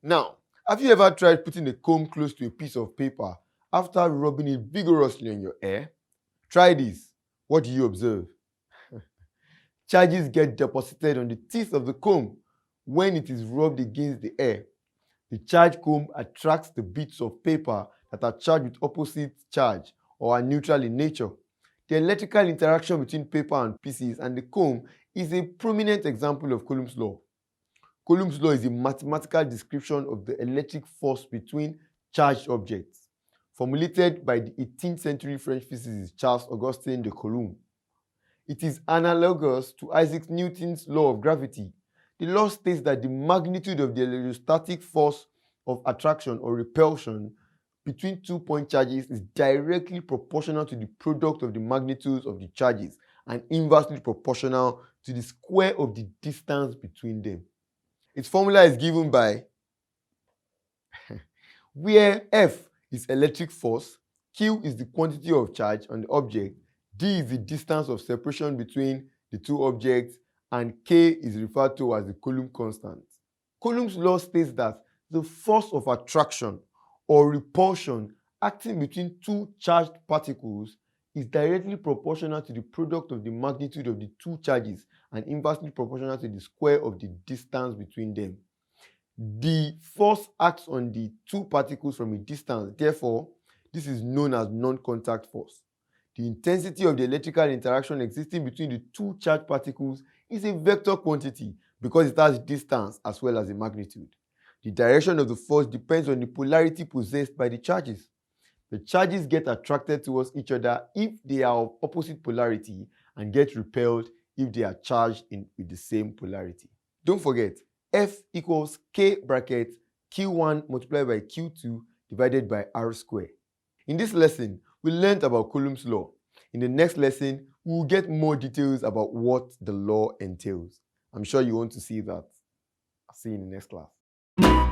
Now, have you ever tried putting a comb close to a piece of paper after rubbing it vigorously on your hair? Try this. What do you observe? Charges get deposited on the teeth of the comb when it is rubbed against the hair. The charged comb attracts the bits of paper that are charged with opposite charge or are neutral in nature. The electrical interaction between paper and pieces and the comb is a prominent example of Coulomb's law. Coulomb's law is a mathematical description of the electric force between charged objects, formulated by the 18th century French physicist Charles Augustin de Coulomb. It is analogous to Isaac Newton's law of gravity. The law states that the magnitude of the electrostatic force of attraction or repulsion between 2-point charges is directly proportional to the product of the magnitudes of the charges and inversely proportional to the square of the distance between them. Its formula is given by where F is electric force, Q is the quantity of charge on the object, D is the distance of separation between the two objects, and K is referred to as the Coulomb constant. Coulomb's law states that the force of attraction or repulsion acting between two charged particles is directly proportional to the product of the magnitude of the two charges and inversely proportional to the square of the distance between them. The force acts on the two particles from a distance. Therefore, this is known as non-contact force. The intensity of the electrical interaction existing between the two charged particles is a vector quantity because it has distance as well as a magnitude. The direction of the force depends on the polarity possessed by the charges. The charges get attracted towards each other if they are of opposite polarity and get repelled if they are charged with the same polarity. Don't forget, F equals K bracket Q1 multiplied by Q2 divided by R squared. In this lesson, we learned about Coulomb's law. In the next lesson, we will get more details about what the law entails. I'm sure you want to see that. I'll see you in the next class.